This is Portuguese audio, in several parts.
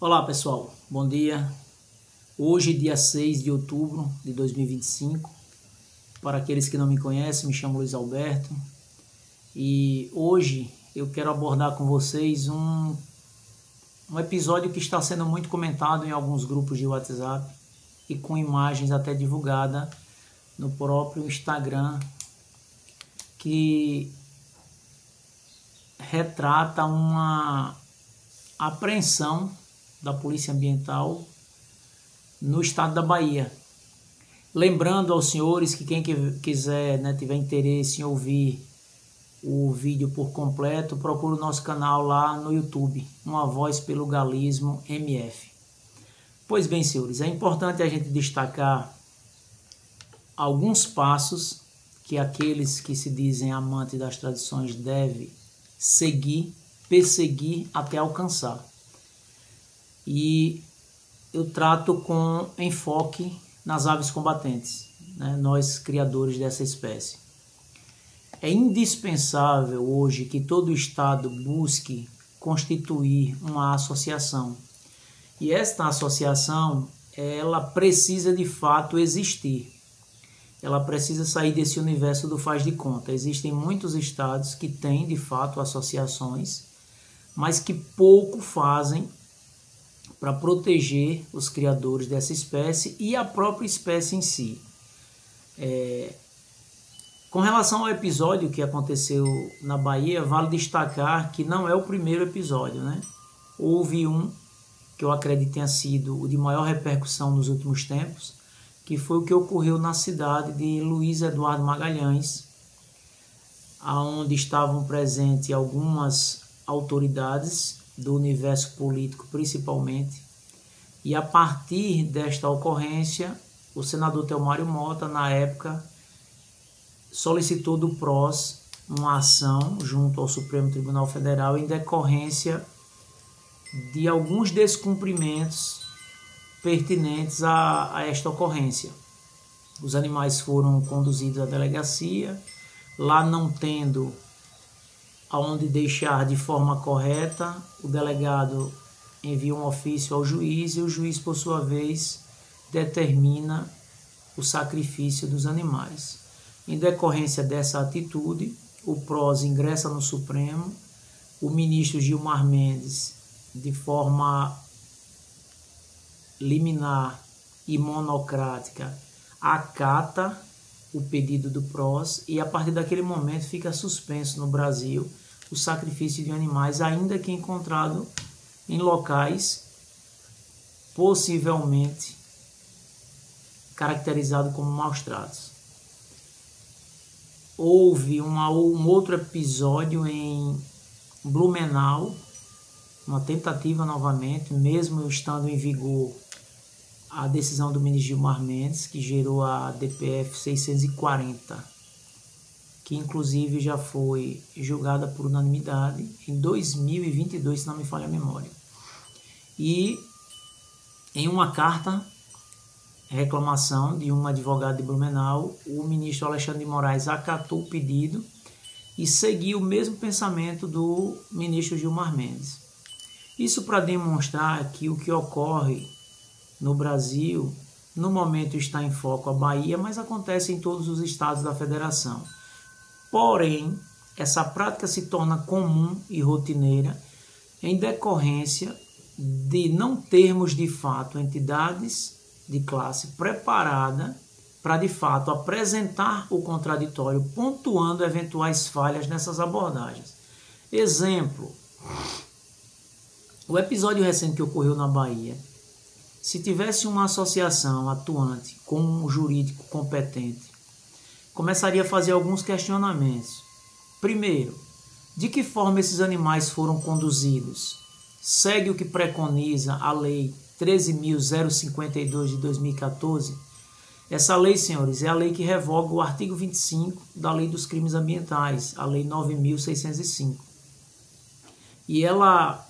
Olá pessoal, bom dia. Hoje, dia 6 de outubro de 2025. Para aqueles que não me conhecem, me chamo Luiz Alberto. E hoje eu quero abordar com vocês um episódio que está sendo muito comentado em alguns grupos de WhatsApp e com imagens até divulgadas no próprio Instagram, que retrata uma apreensão da Polícia Ambiental no estado da Bahia. Lembrando aos senhores que quem quiser, tiver interesse em ouvir o vídeo por completo, procure o nosso canal lá no YouTube, Uma Voz pelo Galismo MF. Pois bem, senhores, é importante a gente destacar alguns passos que aqueles que se dizem amantes das tradições devem seguir, perseguir até alcançar. E eu trato com enfoque nas aves combatentes, nós criadores dessa espécie. É indispensável hoje que todo Estado busque constituir uma associação. E esta associação, ela precisa de fato existir. Ela precisa sair desse universo do faz de conta. Existem muitos estados que têm de fato associações, mas que pouco fazem para proteger os criadores dessa espécie e a própria espécie em si. Com relação ao episódio que aconteceu na Bahia, vale destacar que não é o primeiro episódio, Houve um que eu acredito tenha sido o de maior repercussão nos últimos tempos, que foi o que ocorreu na cidade de Luiz Eduardo Magalhães, onde estavam presentes algumas autoridades do universo político principalmente, e a partir desta ocorrência, o senador Telmário Mota, na época, solicitou do PROS uma ação junto ao Supremo Tribunal Federal em decorrência de alguns descumprimentos pertinentes a esta ocorrência. Os animais foram conduzidos à delegacia, lá não tendo aonde deixar de forma correta, o delegado envia um ofício ao juiz e o juiz, por sua vez, determina o sacrifício dos animais. Em decorrência dessa atitude, o PROS ingressa no Supremo, o ministro Gilmar Mendes, de forma liminar e monocrática, acata o pedido do PROS e a partir daquele momento fica suspenso no Brasil o sacrifício de animais, ainda que encontrado em locais possivelmente caracterizados como maus tratos. Houve um outro episódio em Blumenau, uma tentativa novamente, mesmo estando em vigor a decisão do ministro Gilmar Mendes, que gerou a DPF 640, que inclusive já foi julgada por unanimidade em 2022, se não me falha a memória. E em uma carta, reclamação de um advogado de Blumenau, o ministro Alexandre de Moraes acatou o pedido e seguiu o mesmo pensamento do ministro Gilmar Mendes. Isso para demonstrar que o que ocorre no Brasil, no momento está em foco a Bahia, mas acontece em todos os estados da federação. Porém, essa prática se torna comum e rotineira em decorrência de não termos de fato entidades de classe preparada para de fato apresentar o contraditório, pontuando eventuais falhas nessas abordagens. Exemplo, o episódio recente que ocorreu na Bahia. Se tivesse uma associação atuante com um jurídico competente, começaria a fazer alguns questionamentos. Primeiro, de que forma esses animais foram conduzidos? Segue o que preconiza a Lei 13.052 de 2014? Essa lei, senhores, é a lei que revoga o artigo 25 da Lei dos Crimes Ambientais, a Lei 9.605. E ela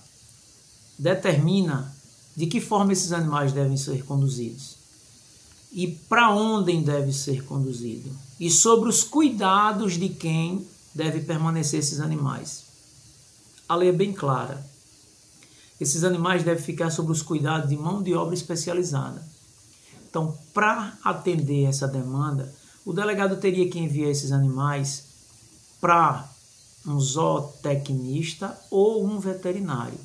determina de que forma esses animais devem ser conduzidos e para onde deve ser conduzido e sobre os cuidados de quem deve permanecer esses animais. A lei é bem clara. esses animais devem ficar sob os cuidados de mão de obra especializada. Então, para atender essa demanda, o delegado teria que enviar esses animais para um zootecnista ou um veterinário,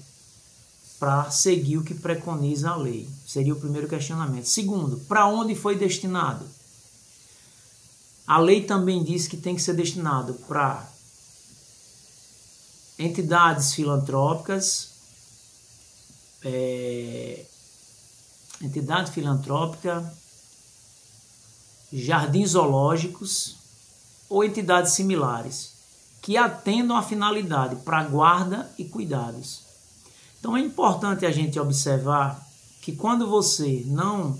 para seguir o que preconiza a lei. Seria o primeiro questionamento. Segundo, para onde foi destinado? A lei também diz que tem que ser destinado para entidades filantrópicas, entidade filantrópica, jardins zoológicos ou entidades similares que atendam à finalidade para guarda e cuidados. Então é importante a gente observar que quando você não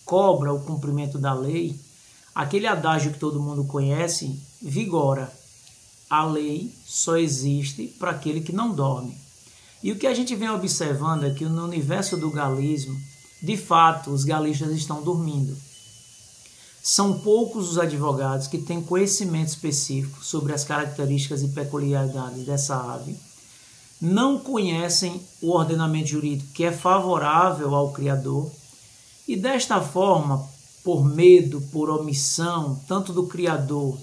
cobra o cumprimento da lei, aquele adágio que todo mundo conhece vigora. A lei só existe para aquele que não dorme. E o que a gente vem observando é que no universo do galismo, de fato, os galistas estão dormindo. São poucos os advogados que têm conhecimento específico sobre as características e peculiaridades dessa ave, não conhecem o ordenamento jurídico que é favorável ao criador e desta forma, por medo, por omissão, tanto do criador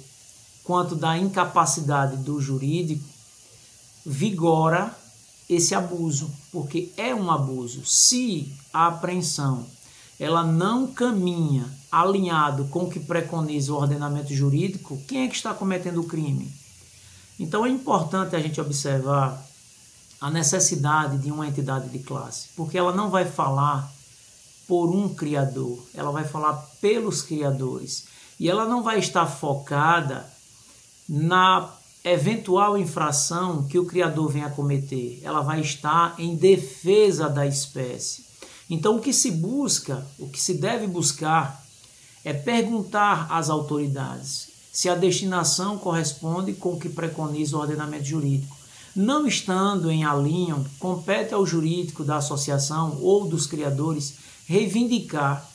quanto da incapacidade do jurídico, vigora esse abuso, porque é um abuso. Se a apreensão ela não caminha alinhado com o que preconiza o ordenamento jurídico, quem é que está cometendo o crime? Então é importante a gente observar a necessidade de uma entidade de classe, porque ela não vai falar por um criador, ela vai falar pelos criadores, e ela não vai estar focada na eventual infração que o criador venha a cometer, ela vai estar em defesa da espécie. Então o que se busca, o que se deve buscar é perguntar às autoridades se a destinação corresponde com o que preconiza o ordenamento jurídico. Não estando em alinho, compete ao jurídico da associação ou dos criadores reivindicar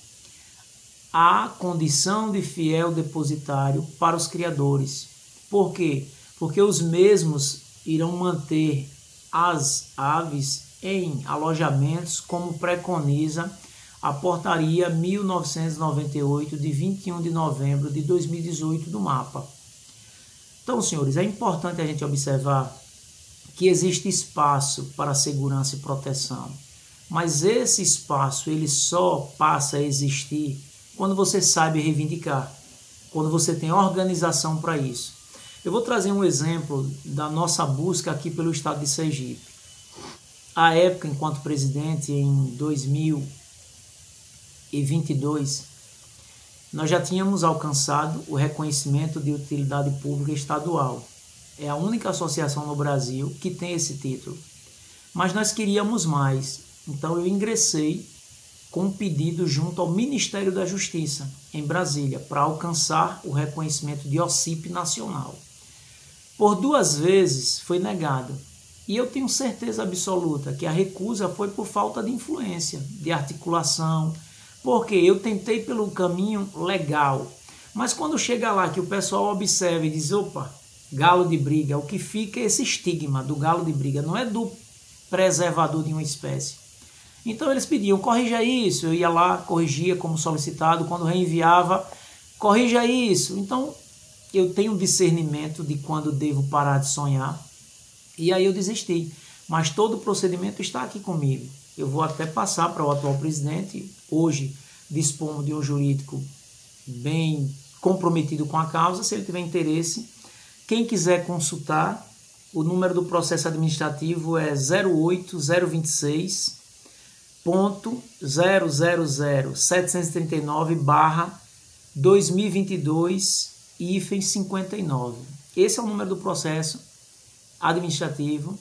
a condição de fiel depositário para os criadores. Por quê? Porque os mesmos irão manter as aves em alojamentos, como preconiza a portaria 1998 de 21 de novembro de 2018 do MAPA. Então, senhores, é importante a gente observar que existe espaço para segurança e proteção, mas esse espaço ele só passa a existir quando você sabe reivindicar, quando você tem organização para isso. Eu vou trazer um exemplo da nossa busca aqui pelo estado de Sergipe. À época, enquanto presidente, em 2022, nós já tínhamos alcançado o reconhecimento de utilidade pública estadual. É a única associação no Brasil que tem esse título. Mas nós queríamos mais, então eu ingressei com um pedido junto ao Ministério da Justiça, em Brasília, para alcançar o reconhecimento de OCIP nacional. Por 2 vezes foi negado. E eu tenho certeza absoluta que a recusa foi por falta de influência, de articulação, porque eu tentei pelo caminho legal. Mas quando chega lá que o pessoal observa e diz, opa, galo de briga, o que fica é esse estigma do galo de briga, não é do preservador de uma espécie. Então eles pediam, corrija isso, eu ia lá, corrigia como solicitado, quando reenviava, corrija isso. Então eu tenho discernimento de quando devo parar de sonhar, e aí eu desisti. Mas todo o procedimento está aqui comigo. Eu vou até passar para o atual presidente. Hoje disponho de um jurídico bem comprometido com a causa. Se ele tiver interesse, quem quiser consultar, o número do processo administrativo é 0802639/2022-59. Esse é o número do processo administrativo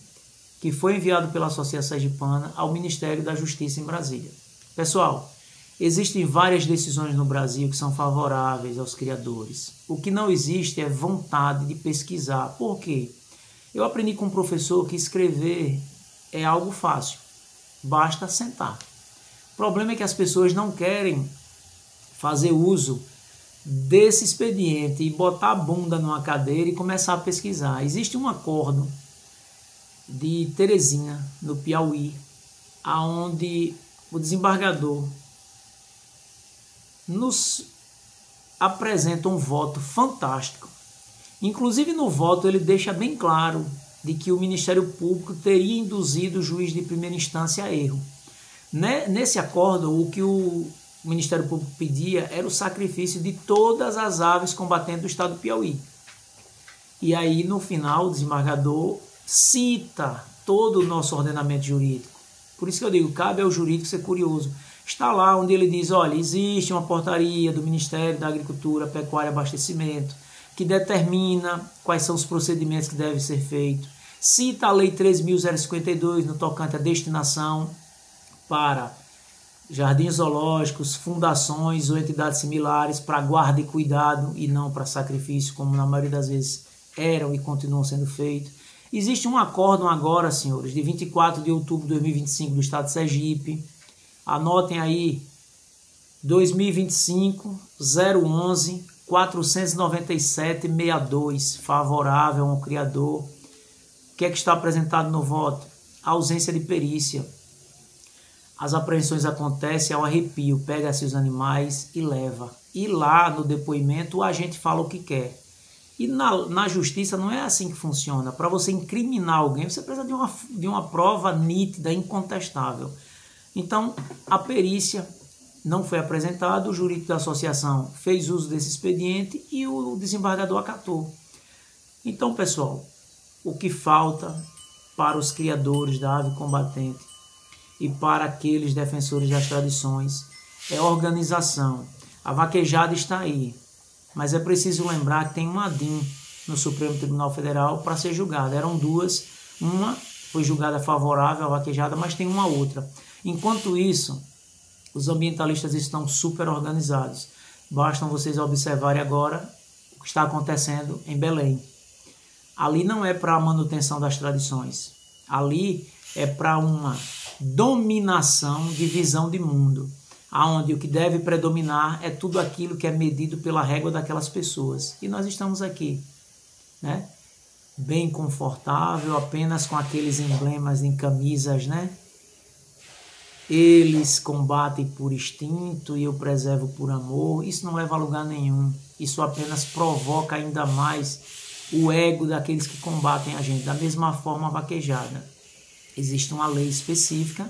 que foi enviado pela Associação Sergipana ao Ministério da Justiça em Brasília. Pessoal, existem várias decisões no Brasil que são favoráveis aos criadores. O que não existe é vontade de pesquisar. Por quê? Eu aprendi com um professor que escrever é algo fácil, basta sentar. O problema é que as pessoas não querem fazer uso desse expediente e botar a bunda numa cadeira e começar a pesquisar. Existe um acordo de Teresina, no Piauí, aonde o desembargador nos apresenta um voto fantástico. Inclusive no voto ele deixa bem claro de que o Ministério Público teria induzido o juiz de primeira instância a erro. Nesse acordo, o que o Ministério Público pedia era o sacrifício de todas as aves combatentes do estado do Piauí. E aí, no final, o desembargador cita todo o nosso ordenamento jurídico. Por isso que eu digo, cabe ao jurídico ser curioso. Está lá onde ele diz, olha, existe uma portaria do Ministério da Agricultura, Pecuária e Abastecimento que determina quais são os procedimentos que devem ser feitos. Cita a Lei 13.052 no tocante à destinação para jardins zoológicos, fundações ou entidades similares para guarda e cuidado e não para sacrifício, como na maioria das vezes eram e continuam sendo feitos. Existe um acórdão agora, senhores, de 24 de outubro de 2025 do Estado de Sergipe. Anotem aí, 2025-011-497-62, favorável ao criador. O que é que está apresentado no voto? A ausência de perícia. As apreensões acontecem ao arrepio, pega-se os animais e leva. E lá no depoimento o agente fala o que quer. E na justiça não é assim que funciona. Para você incriminar alguém, você precisa de uma prova nítida, incontestável. Então, a perícia não foi apresentada, o jurídico da associação fez uso desse expediente e o desembargador acatou. Então, pessoal, o que falta para os criadores da ave combatente e para aqueles defensores das tradições é organização. A vaquejada está aí, mas é preciso lembrar que tem uma ADIM no Supremo Tribunal Federal para ser julgada. Eram duas, uma foi julgada favorável à vaquejada, mas tem uma outra. Enquanto isso, os ambientalistas estão super organizados. Basta vocês observarem agora o que está acontecendo em Belém. Ali não é para a manutenção das tradições. Ali é para uma dominação de visão de mundo, aonde o que deve predominar é tudo aquilo que é medido pela régua daquelas pessoas. E nós estamos aqui, né? Bem confortável, apenas com aqueles emblemas em camisas, né? Eles combatem por instinto e eu preservo por amor. Isso não leva a lugar nenhum. Isso apenas provoca ainda mais o ego daqueles que combatem a gente. Da mesma forma, a vaquejada. Existe uma lei específica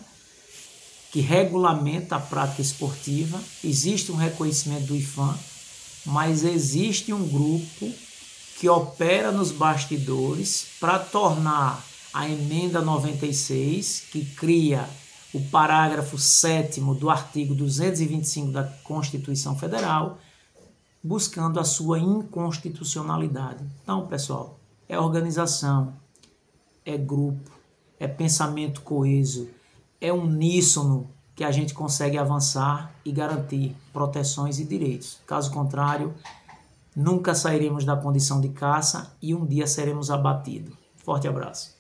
que regulamenta a prática esportiva, existe um reconhecimento do IFAM, mas existe um grupo que opera nos bastidores para tornar a emenda 96, que cria o parágrafo 7º do artigo 225 da Constituição Federal, buscando a sua inconstitucionalidade. Então, pessoal, é organização, é grupo, é pensamento coeso, é uníssono que a gente consegue avançar e garantir proteções e direitos. Caso contrário, nunca sairemos da condição de caça e um dia seremos abatidos. Forte abraço.